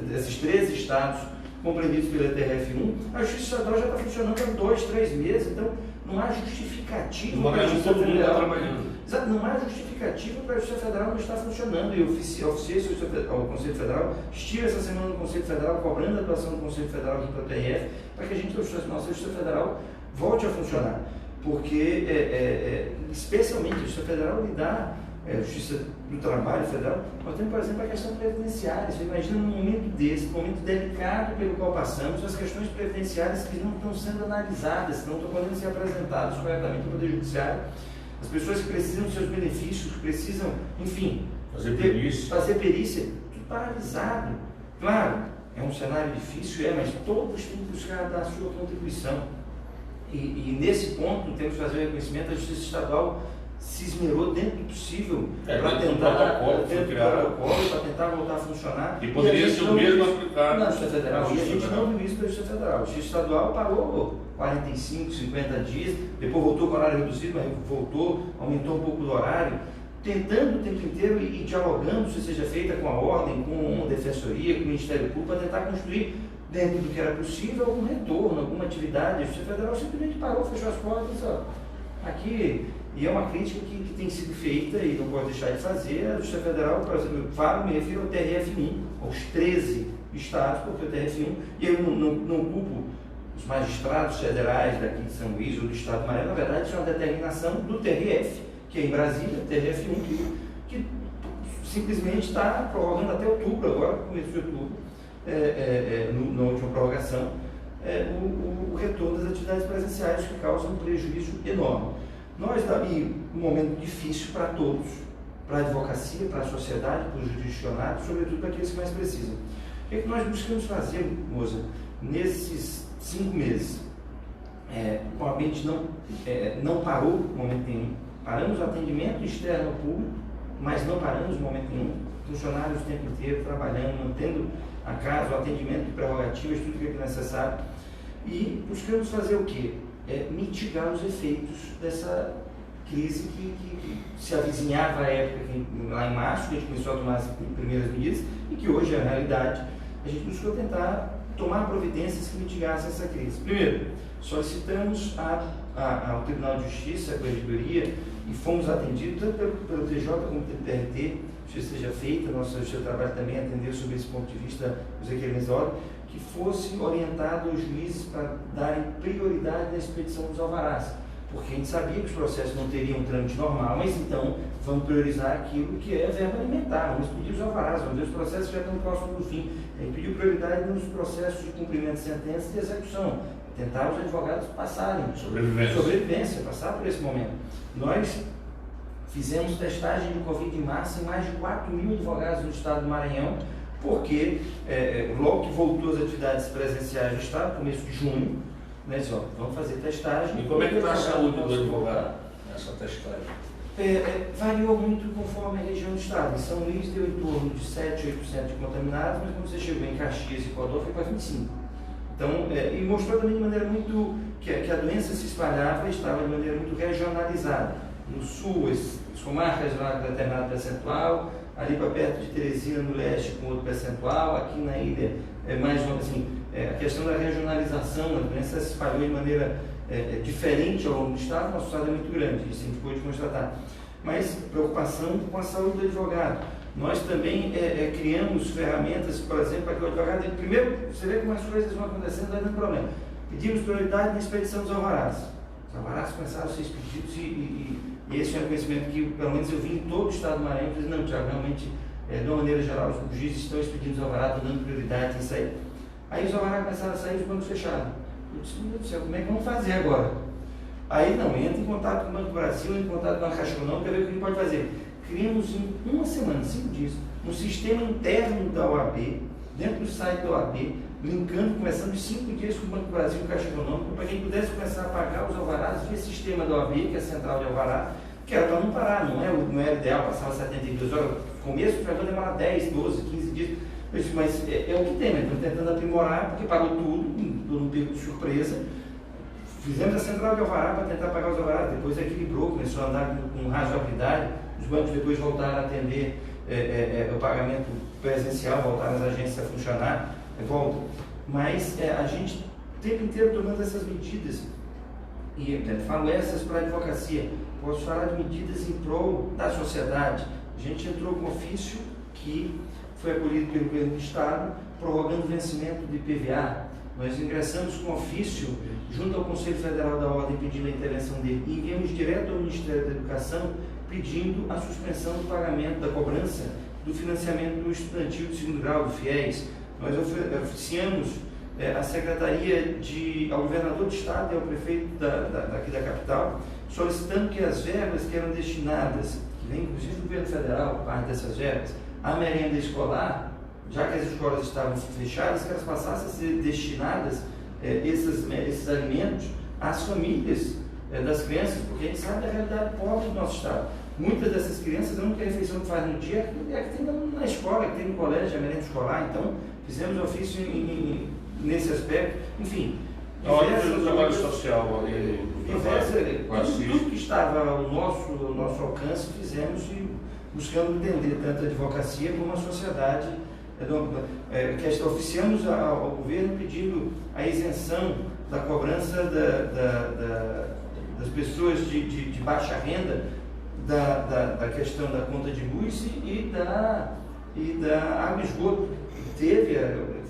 desses 13 estados compreendidos pela TRF1, a Justiça Estadual já está funcionando há 2, 3 meses, então não há justificativa para a Justiça Federal. Exato, não há justificativa para a Justiça Federal não estar funcionando. E eu oficiei ao Conselho Federal, estive essa semana no Conselho Federal cobrando a atuação do Conselho Federal junto ao TRF, para que a gente, nossa Justiça Federal, volte a funcionar. Porque, especialmente, a Justiça Federal lidar, a Justiça do Trabalho Federal, nós temos, por exemplo, a questão previdenciária. Você imagina num momento desse, num momento delicado pelo qual passamos, as questões previdenciárias que não estão sendo analisadas, que não estão podendo ser apresentadas corretamente ao Poder Judiciário, as pessoas que precisam dos seus benefícios, que precisam, enfim, fazer perícia, tudo paralisado. Claro, é um cenário difícil, mas todos têm que buscar dar a sua contribuição. E nesse ponto, temos que fazer o reconhecimento, a Justiça Estadual se esmerou dentro do possível para tentar voltar a funcionar. E poderia ser o mesmo aplicado na Justiça Federal. E a gente não viu isso pela Justiça Federal. A Justiça Estadual parou 45, 50 dias, depois voltou com o horário reduzido, mas voltou, aumentou um pouco do horário, tentando o tempo inteiro e dialogando se seja feita com a ordem, com a Defensoria, com o Ministério Público, para tentar construir, dentro do que era possível, algum retorno, alguma atividade. A Justiça Federal simplesmente parou, fechou as portas, aqui. E é uma crítica que tem sido feita e não pode deixar de fazer. A Justiça Federal, por exemplo, me refiro ao TRF1, aos 13 estados, porque o TRF1, e eu não culpo os magistrados federais daqui de São Luís ou do estado do Maranhão, na verdade isso é uma determinação do TRF, que é em Brasília, o TRF1, que simplesmente está prorrogando até outubro, agora, começo de outubro, na última prorrogação, o retorno das atividades presenciais, que causam um prejuízo enorme. Nós estamos em um momento difícil para todos, para a advocacia, para a sociedade, para os jurisdicionados, sobretudo para aqueles que mais precisam. O que é que nós buscamos fazer, Moza, nesses 5 meses? O ambiente não parou no momento nenhum. Paramos o atendimento externo ao público, mas não paramos no momento nenhum. Funcionários o tempo inteiro trabalhando, mantendo a casa, o atendimento de prerrogativas, tudo que é necessário. E buscamos fazer o quê? Mitigar os efeitos dessa crise que se avizinhava à época, lá em março, que a gente começou a tomar as primeiras medidas, e que hoje é a realidade. A gente buscou tentar tomar providências que mitigassem essa crise. Primeiro, solicitamos ao Tribunal de Justiça, a Corregedoria, e fomos atendidos tanto pelo TJ como pelo TRT, que isso seja feita, nosso trabalho também atendeu sobre esse ponto de vista os requerimentos da ordem, que fosse orientado aos juízes para darem prioridade na expedição dos alvarás, porque a gente sabia que os processos não teriam um trâmite normal, mas então vamos priorizar aquilo que é verba alimentar, vamos pedir os alvarás, vamos ver os processos que já estão próximos do fim. A gente pediu prioridade nos processos de cumprimento de sentença e de execução, tentar os advogados passarem sobrevivência, passar por esse momento. Nós fizemos testagem de Covid em março em mais de 4.000 advogados no estado do Maranhão, porque logo que voltou as atividades presenciais do estado, começo de junho, né, vamos fazer testagem. E como é que está a saúde do advogado nessa testagem? Variou muito conforme a região do estado. Em São Luís deu em torno de 7, 8% de contaminados, mas quando você chegou em Caxias e Codó foi quase 25%. Então, e mostrou também de maneira muito que a doença se espalhava e estava de maneira muito regionalizada. No sul, as comarcas lá com determinado percentual, ali para perto de Teresina, no leste, com outro percentual, aqui na ilha, mais assim, a questão da regionalização, a doença se espalhou de maneira diferente ao longo do estado, nosso estado é muito grande, isso a gente pôde constatar. Mas preocupação com a saúde do advogado. Nós também criamos ferramentas, por exemplo, para que o advogado, primeiro, você vê como as coisas vão acontecendo, vai dando problema. Pedimos prioridade na expedição dos alvarás. Os alvarás começaram a ser expedidos e esse é um conhecimento que, pelo menos, eu vi em todo o estado do Maranhão. Eu falei, não, Tiago, realmente, de uma maneira geral, os juízes estão expedindo os alvarás, estão dando prioridade em sair. Aí os alvarás começaram a sair, os bancos fecharam. Eu disse, meu Deus do céu, como é que vamos fazer agora? Aí, não, entra em contato com o Banco do Brasil, entra em contato com a Caixa Econômica, para ver o que a gente pode fazer. Criamos em uma semana, 5 dias, um sistema interno da OAB, dentro do site da OAB, linkando, começando de 5 dias com o Banco do Brasil e a Caixa Econômica, para que a gente pudesse começar a pagar os alvarás via sistema da OAB, que é a central de alvará, que era para não parar, não era ideal, passava 72 horas, no começo vai demorar 10, 12, 15 dias, eu disse, mas é o que tem, né? Estamos tentando aprimorar, porque pagou tudo, num período de surpresa. Fizemos a central de alvará para tentar pagar os alvarás, depois equilibrou, começou a andar com razoabilidade, os bancos depois voltaram a atender o pagamento presencial, voltaram as agências a funcionar, volta. Mas a gente o tempo inteiro tomando essas medidas, e falo essas para a advocacia, posso falar de medidas em prol da sociedade. A gente entrou com ofício que foi acolhido pelo governo do Estado, prorrogando o vencimento do IPVA. Nós ingressamos com ofício junto ao Conselho Federal da Ordem pedindo a intervenção dele e enviamos direto ao Ministério da Educação pedindo a suspensão do pagamento da cobrança do financiamento do estudantil de segundo grau, do FIES. Nós oficiamos a Secretaria ao Governador do Estado e ao Prefeito daqui da capital, solicitando que as verbas que eram destinadas, que vem inclusive do Governo Federal, parte dessas verbas, à merenda escolar, já que as escolas estavam fechadas, que elas passassem a ser destinadas, esses alimentos, às famílias das crianças, porque a gente sabe da realidade pobre do nosso Estado. Muitas dessas crianças, a única refeição que faz no dia é que tem na escola, que tem no colégio, a merenda escolar. Então, fizemos ofício nesse aspecto. Enfim, o trabalho social ali, tudo que estava ao nosso alcance, fizemos e buscando entender tanto a advocacia como a sociedade. Oficiamos ao governo pedindo a isenção da cobrança das pessoas de baixa renda da questão da conta de luz e da água e esgoto.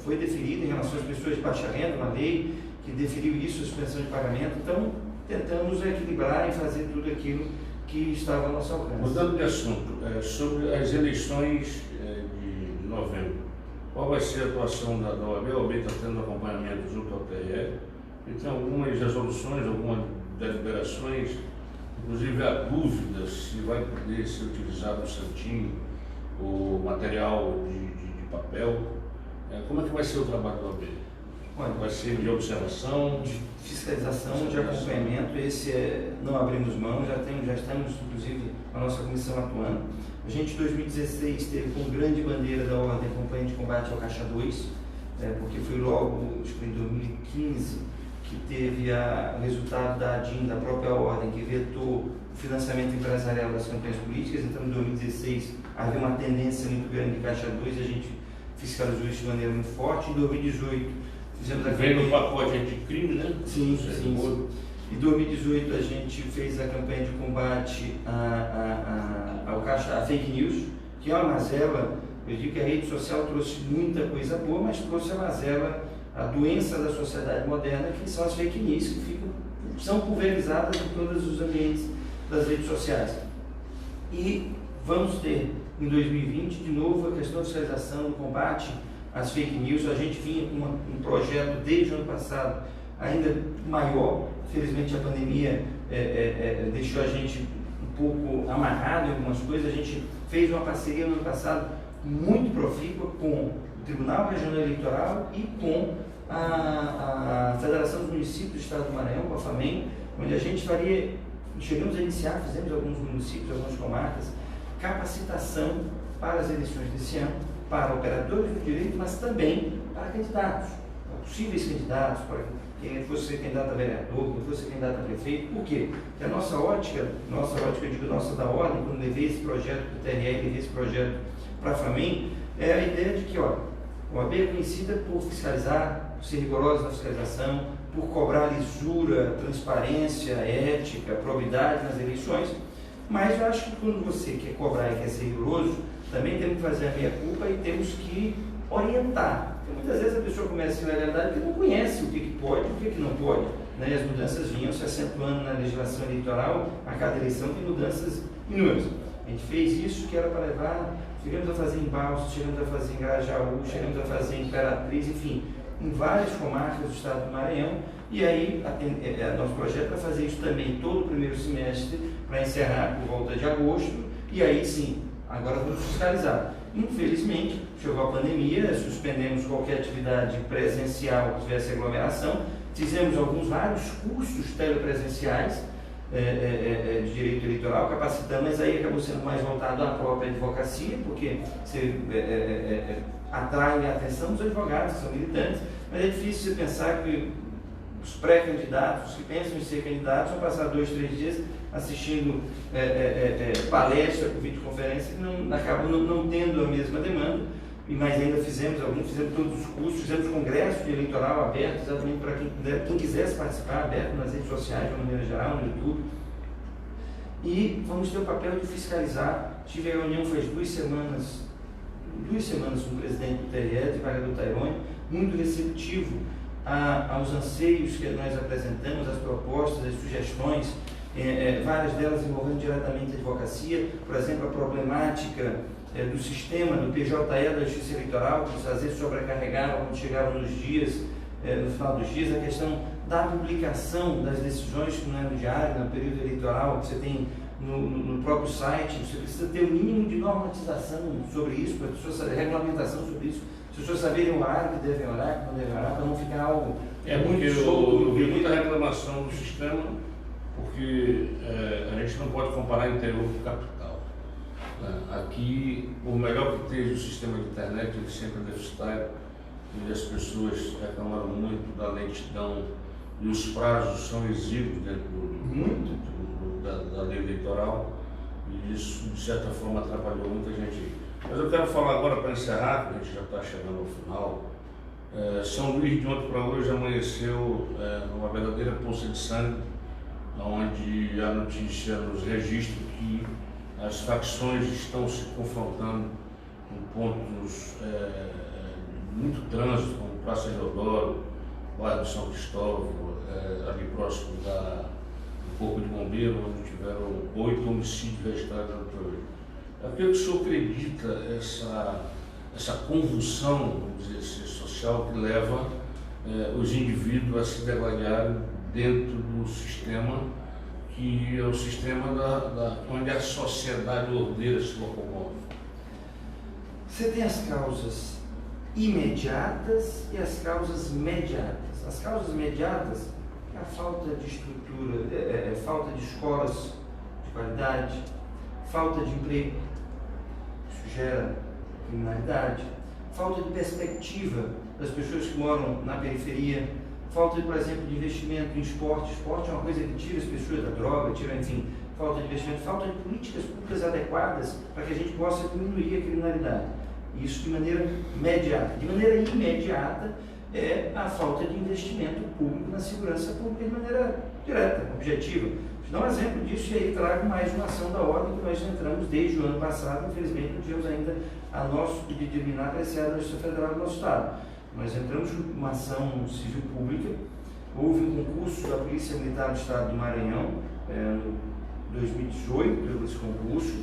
Foi deferida em relação às pessoas de baixa renda, uma lei que deferiu isso, a suspensão de pagamento. Então, tentamos equilibrar e fazer tudo aquilo que estava ao nosso alcance. Mudando de assunto, sobre as eleições de novembro, qual vai ser a atuação da OAB? A OAB está tendo acompanhamento junto ao TRE e tem algumas resoluções, algumas deliberações, inclusive a dúvida se vai poder ser utilizado o santinho, o material de papel. Como é que vai ser o trabalho da OAB? Vai ser de observação? De fiscalização, de acompanhamento. Não abrimos mão, já estamos, inclusive, a nossa comissão atuando. A gente, em 2016, teve como grande bandeira da Ordem a campanha de combate ao Caixa 2, porque foi logo, acho que em 2015, que teve o resultado da ADIM, da própria Ordem, que vetou o financiamento empresarial das campanhas políticas. Então, em 2016, havia uma tendência muito grande de Caixa 2, a gente fiscalizou isso de maneira muito forte. Em 2018, fizemos a campanha... Vem no pacote anticrime, né? Sim. Em 2018, a gente fez a campanha de combate à fake news, que é uma mazela. Eu digo que a rede social trouxe muita coisa boa, mas trouxe a mazela, a doença da sociedade moderna, que são as fake news, que são pulverizadas em todos os ambientes das redes sociais. E vamos ter, em 2020, de novo, a questão da fiscalização, do combate às fake news. A gente vinha com um projeto desde o ano passado, ainda maior. Felizmente, a pandemia deixou a gente um pouco amarrado em algumas coisas. A gente fez uma parceria no ano passado muito profícua com o Tribunal Regional Eleitoral e com a Federação dos Municípios do Estado do Maranhão, com a FAMEM, onde a gente chegamos a iniciar, fizemos alguns municípios, algumas comarcas, capacitação para as eleições desse ano, para operadores do direito, mas também para candidatos, para possíveis candidatos, para quem fosse ser candidato a vereador, quem fosse ser candidato a prefeito. Por quê? Porque a nossa ótica, eu digo nossa da Ordem, quando levei esse projeto para o TRE, levei esse projeto para a FAMEM, é a ideia de que, a OAB é conhecida por fiscalizar, por ser rigorosa na fiscalização, por cobrar lisura, transparência, ética, probidade nas eleições, mas eu acho que quando você quer cobrar e quer ser rigoroso, também temos que fazer a meia-culpa e temos que orientar. Porque muitas vezes a pessoa começa a ilegalidade porque não conhece o que pode e o que não pode. Né? E as mudanças vinham se acentuando na legislação eleitoral, a cada eleição tem mudanças inúmeras. A gente fez isso que era para levar, chegamos a fazer em Balsas, chegamos a fazer em Grajaú, chegamos a fazer em Imperatriz, enfim, em várias comarcas do estado do Maranhão. E aí, nosso projeto é fazer isso também todo o primeiro semestre, para encerrar por volta de agosto, e aí sim, agora vamos fiscalizar. Infelizmente, chegou a pandemia, suspendemos qualquer atividade presencial que tivesse aglomeração, fizemos vários cursos telepresenciais, de direito eleitoral, capacitando, mas aí acabou sendo mais voltado à própria advocacia, porque você atrai a atenção dos advogados, que são militantes, mas é difícil você pensar que os pré-candidatos, que pensam em ser candidatos, vão passar 2, 3 dias assistindo palestra por videoconferência, que acabam não tendo a mesma demanda, mas ainda fizemos todos os cursos, fizemos congresso de eleitoral aberto, exatamente para quem quisesse participar, aberto nas redes sociais, de uma maneira geral, no YouTube. E vamos ter o papel de fiscalizar. Tive a reunião faz 2 semanas com o presidente do TRE, desembargador Tairone, muito receptivo aos anseios que nós apresentamos, às propostas, às sugestões, várias delas envolvendo diretamente a advocacia, por exemplo, a problemática do sistema do PJE da Justiça Eleitoral, que às vezes sobrecarregavam quando chegavam nos dias, no final dos dias, a questão da publicação das decisões, que não é no diário, no período eleitoral, que você tem no próprio site, você precisa ter o mínimo de normatização sobre isso, para as pessoas saberem, regulamentação sobre isso, as pessoas saberem o horário que devem orar, que não devem orar, para não ficar algo muito solto. Eu vi muita reclamação do sistema, porque a gente não pode comparar interior com capital. Aqui, por melhor que esteja o sistema de internet, ele sempre é deficitário, e as pessoas reclamaram muito da lentidão, e os prazos são exíguos dentro da lei eleitoral, e isso, de certa forma, atrapalhou muita gente. Mas eu quero falar agora, para encerrar, porque a gente já está chegando ao final. São Luís, de ontem para hoje, amanheceu numa verdadeira poça de sangue, onde a notícia nos registra que as facções estão se confrontando em pontos de muito trânsito, como Praça Deodoro, bairro de São Cristóvão, ali próximo do Corpo de Bombeiro, onde tiveram 8 homicídios registrados até hoje. Por que o senhor acredita essa convulsão, vamos dizer assim, social, que leva os indivíduos a se degladiarem dentro do sistema, que é o sistema onde a sociedade ordeira se locomove? Você tem as causas imediatas e as causas mediatas. As causas imediatas é a falta de estrutura, falta de escolas de qualidade, falta de emprego, isso gera criminalidade, falta de perspectiva das pessoas que moram na periferia, falta, por exemplo, de investimento em esporte. Esporte é uma coisa que tira as pessoas da droga, falta de investimento, falta de políticas públicas adequadas para que a gente possa diminuir a criminalidade. Isso de maneira imediata. De maneira imediata é a falta de investimento público na segurança pública de maneira direta, objetiva. Vou dar um exemplo disso e aí trago mais uma ação da ordem que nós entramos desde o ano passado. Infelizmente não tivemos ainda a nosso pedido de liminar apreciado da Justiça Federal do nosso Estado. Nós entramos com uma ação civil pública, houve um concurso da Polícia Militar do Estado do Maranhão, em 2018, pelo esse concurso,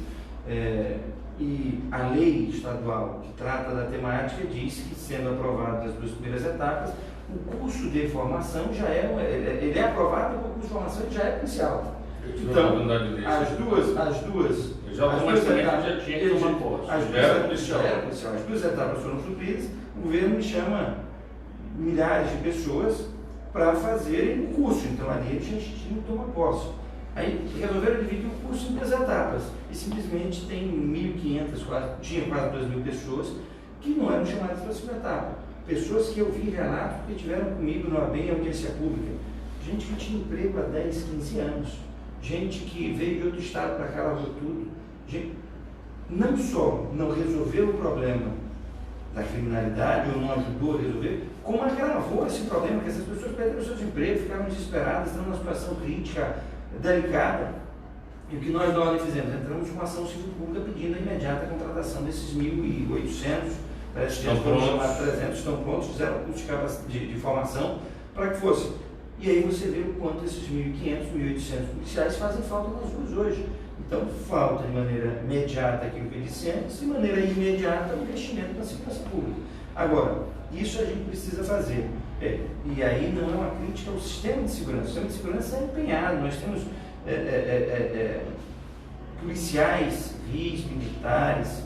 e a lei estadual que trata da temática diz que, sendo aprovado as 2 primeiras etapas, o curso de formação já ele é aprovado e o curso de formação já é policial. Então, as duas etapas foram supridas. O governo me chama milhares de pessoas para fazerem o curso, então ali eles já tinham que tomar posse. Aí resolveram dividir o curso em 2 etapas e simplesmente tem 1.500, tinha quase 2.000 pessoas que não eram chamadas para a segunda etapa. Pessoas que eu vi relatos que tiveram comigo no ABEM em audiência pública, gente que tinha emprego há 10, 15 anos, gente que veio de outro estado para cá, lavou tudo, gente, não só não resolveu o problema da criminalidade ou não ajudou a resolver, como agravou esse problema, que essas pessoas perderam seus empregos, ficaram desesperadas, estão numa situação crítica, delicada. E o que nós da ordem fizemos? Entramos com uma ação civil pública pedindo a imediata contratação desses 1.800, parece que já 300 estão prontos, fizeram curso de formação para que fosse. E aí você vê o quanto esses 1.500, 1.800 policiais fazem falta nas ruas hoje. Então, falta de maneira imediata aquilo que eu disse antes, de maneira imediata o investimento na segurança pública. Agora, isso a gente precisa fazer. E aí não é uma crítica ao sistema de segurança. O sistema de segurança é empenhado. Nós temos policiais, civis, militares,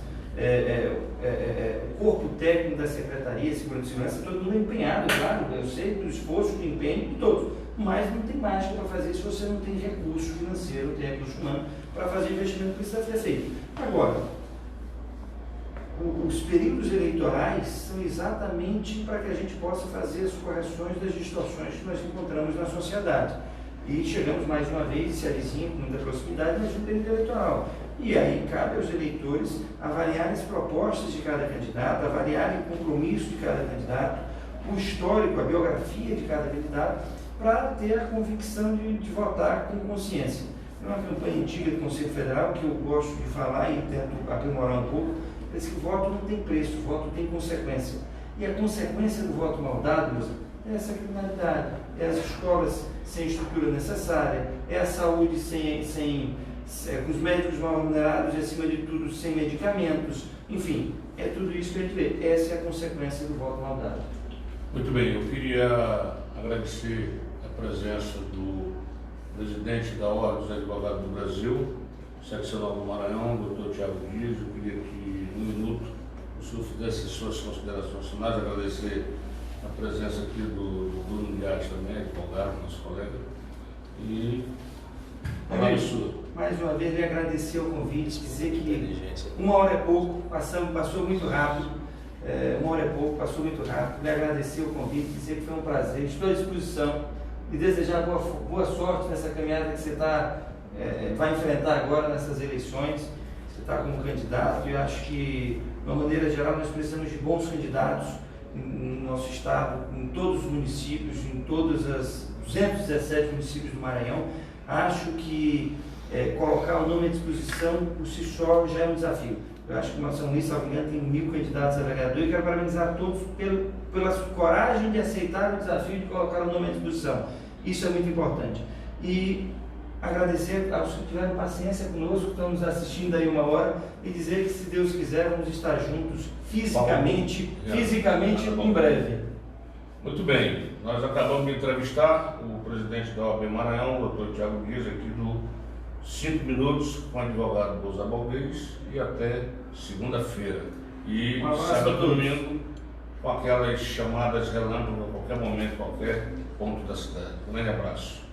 corpo técnico da Secretaria de Segurança, todo mundo empenhado, claro, eu sei do esforço, do empenho de todos, mas não tem mágica para fazer se você não tem recurso financeiro, não tem recurso humano para fazer o investimento que precisa ser feito. Agora, os períodos eleitorais são exatamente para que a gente possa fazer as correções das distorções que nós encontramos na sociedade. E chegamos mais uma vez, se avizinha com muita proximidade, mas um período eleitoral. E aí cabe aos eleitores avaliarem as propostas de cada candidato, avaliarem o compromisso de cada candidato, o histórico, a biografia de cada candidato, para ter a convicção de votar com consciência. É uma campanha antiga do Conselho Federal que eu gosto de falar e tento aprimorar um pouco. Diz que o voto não tem preço, o voto tem consequência. E a consequência do voto mal dado, meus amigos, é essa criminalidade, é as escolas sem estrutura necessária, é a saúde com os médicos mal remunerados e, acima de tudo, sem medicamentos. Enfim, é tudo isso que a gente vê. Essa é a consequência do voto mal dado. Muito bem, eu queria agradecer a presença do presidente da Ordem dos Advogados do Brasil, seccional do Maranhão, doutor Tiago Dias. Eu queria que, num minuto, o senhor fizesse as suas considerações finais, agradecer a presença aqui do Bruno Dias também, advogado, nosso colega, e palavra sua. Mais uma vez, lhe agradecer o convite, dizer que 1 hora é pouco, passou muito rápido, 1 hora é pouco, passou muito rápido, lhe agradecer o convite, dizer que foi um prazer, estou à disposição e desejar boa sorte nessa caminhada que você vai enfrentar agora nessas eleições. Você está como candidato e eu acho que, de uma maneira geral, nós precisamos de bons candidatos no nosso estado, em todos os municípios, em todas as 217 municípios do Maranhão. Acho que colocar o nome à disposição por si só já é um desafio. Eu acho que o São Luís, salvo engano, tem 1000 candidatos a vereador e quero parabenizar todos pela coragem de aceitar o desafio de colocar o nome à disposição. Isso é muito importante. E agradecer aos que tiveram paciência conosco, que estão nos assistindo aí 1 hora, e dizer que, se Deus quiser, vamos estar juntos fisicamente em breve. Muito bem, nós acabamos de entrevistar o presidente da OAB Maranhão, o doutor Tiago Dias, aqui do 5 Minutos com o advogado Bolsa Valdez, e até segunda-feira. E sábado e domingo com aquelas chamadas relâmpago a qualquer momento, qualquer ponto da cidade. Um grande abraço.